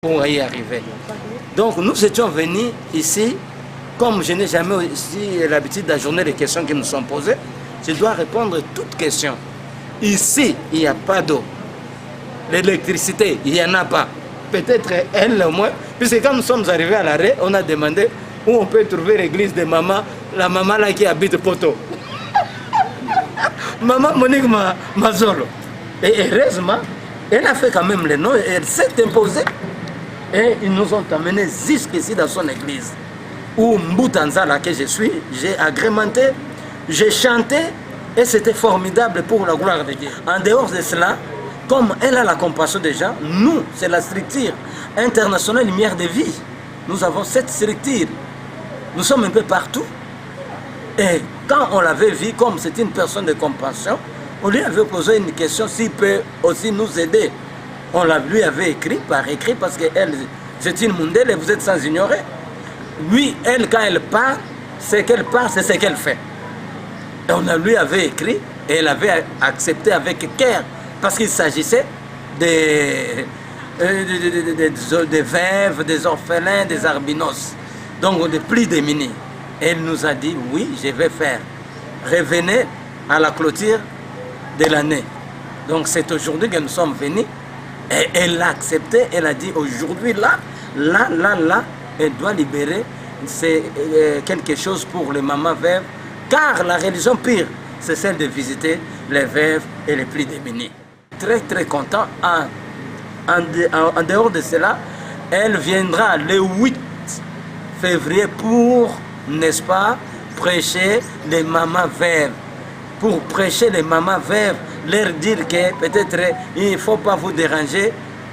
pour y arriver. Donc nous étions venus ici, comme je n'ai jamais aussi l'habitude d'ajourner les questions qui nous sont posées, je dois répondre à toutes questions. Ici, il n'y a pas d'eau. L'électricité, il n'y en a pas. Peut-être elle le moins, puisque quand nous sommes arrivés à l'arrêt, on a demandé où on peut trouver l'église de maman, la maman là qui habite Poto. Maman Monique Mazolo. Et heureusement, elle a fait quand même le nom, elle s'est imposée. Et ils nous ont amenés jusqu'ici dans son église. Où Mboutanzala, que je suis, j'ai agrémenté, j'ai chanté, et c'était formidable pour la gloire de Dieu. En dehors de cela, comme elle a la compassion des gens, nous, c'est la structure internationale Lumière de Vie. Nous avons cette structure. Nous sommes un peu partout. Et quand on l'avait vu, comme c'est une personne de compassion, on lui avait posé une question s'il peut aussi nous aider. On lui avait écrit par écrit parce qu'elle, c'est une mondaine et vous êtes sans ignorer. Oui, elle, quand elle part, c'est qu'elle part, c'est ce qu'elle fait. Et on lui avait écrit et elle avait accepté avec cœur parce qu'il s'agissait des veuves, des orphelins, des albinos, donc des plus démunis. Elle nous a dit oui, je vais faire. Revenez à la clôture de l'année. Donc c'est aujourd'hui que nous sommes venus. Et elle l'a accepté, elle a dit aujourd'hui, là, elle doit libérer quelque chose pour les mamans veuves, car la religion pire, c'est celle de visiter les veuves et les plus démunis. Très très content. En dehors de cela, elle viendra le 8 février pour, n'est-ce pas, prêcher les mamans veuves. Pour prêcher les mamans veuves, leur dire que peut-être il ne faut pas vous déranger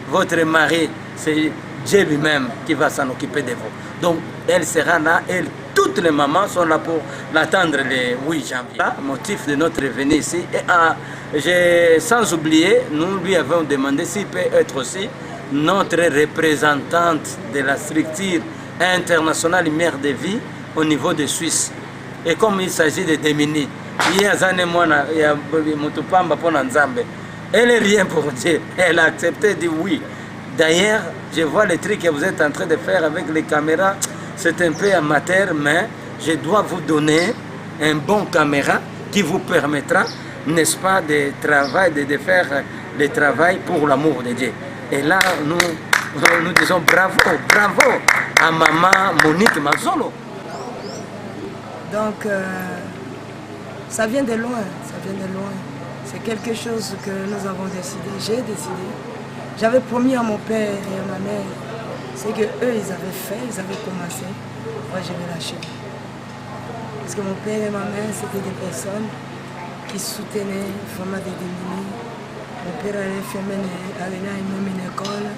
votre mari, c'est Dieu lui-même qui va s'en occuper de vous. Donc elle sera là, toutes les mamans sont là pour l'attendre le 8 janvier. Le motif de notre venue ici, et sans oublier, nous lui avons demandé s'il peut être aussi notre représentante de la structure internationale Lumière de Vie au niveau de Suisse. Et comme il s'agit de démunis, elle n'est rien pour Dieu. Elle a accepté, dit oui. D'ailleurs, je vois les trucs que vous êtes en train de faire avec les caméras. C'est un peu amateur, mais je dois vous donner un bon caméra qui vous permettra, n'est-ce pas, de faire le travail pour l'amour de Dieu. Et là, nous disons bravo, bravo à maman Monique Mazolo. Donc, ça vient de loin, ça vient de loin. C'est quelque chose que nous avons décidé, j'ai décidé. J'avais promis à mon père et à ma mère, c'est qu'eux, ils avaient fait, ils avaient commencé. Moi, je vais lâcher. Parce que mon père et ma mère, c'était des personnes qui soutenaient vraiment des démunis. Mon père allait à une école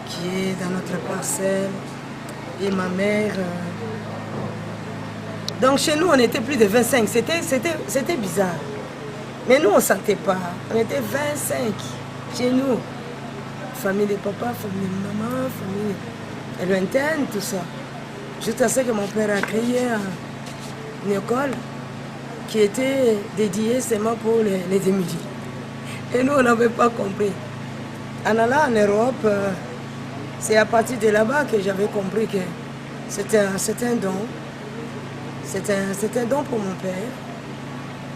qui est dans notre parcelle. Et ma mère... Donc chez nous, on était plus de 25. C'était bizarre. Mais nous, on ne sentait pas. On était 25 chez nous. Famille de papa, famille de maman, famille lointaine, tout ça. Jusqu'à ce que mon père a créé une école qui était dédiée seulement pour les démunis. Et nous, on n'avait pas compris. En allant en Europe, c'est à partir de là-bas que j'avais compris que c'était un don. C'était un don pour mon père.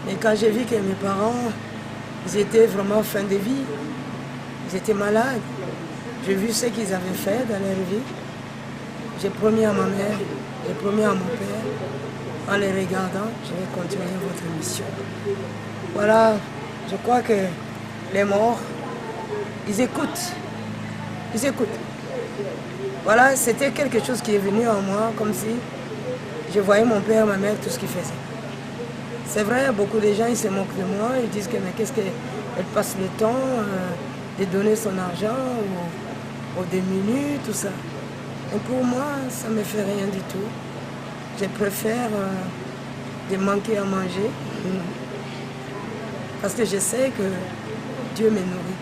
Mais quand j'ai vu que mes parents, ils étaient vraiment en fin de vie, ils étaient malades, j'ai vu ce qu'ils avaient fait dans leur vie. J'ai promis à ma mère, j'ai promis à mon père, en les regardant, je vais continuer votre mission. Voilà, je crois que les morts, ils écoutent. Ils écoutent. Voilà, c'était quelque chose qui est venu en moi, comme si je voyais mon père, ma mère, tout ce qu'ils faisaient. C'est vrai, beaucoup de gens, ils se moquent de moi, ils disent que mais qu'est-ce qu'elle passe le temps de donner son argent aux démunis, tout ça. Et pour moi, ça ne me fait rien du tout. Je préfère de manquer à manger parce que je sais que Dieu me nourrit.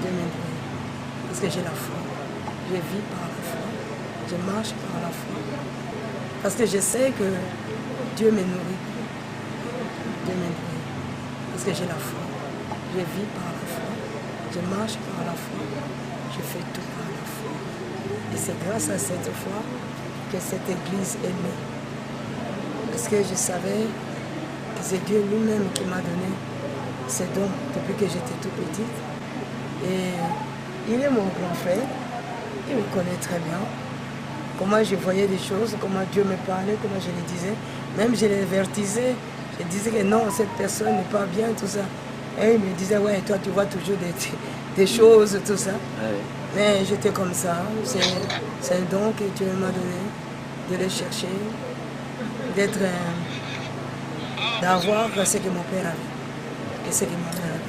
Dieu me nourrit. Parce que j'ai la foi. Je vis par la foi. Je marche par la foi. Parce que je sais que Dieu me nourrit. Dieu me nourrit. Parce que j'ai la foi. Je vis par la foi. Je marche par la foi. Je fais tout par la foi. Et c'est grâce à cette foi que cette église est née. Parce que je savais que c'est Dieu lui-même qui m'a donné ces dons depuis que j'étais tout petite. Et il est mon grand frère, il me connaît très bien. Comment je voyais des choses, comment Dieu me parlait, comment je les disais. Même je les vertisais, je disais que non, cette personne n'est pas bien, tout ça. Et il me disait, ouais, toi tu vois toujours des choses, tout ça. Ouais. Mais j'étais comme ça, c'est un don que Dieu m'a donné, de les chercher, d'avoir ce que mon père avait et ce que ma mère avait.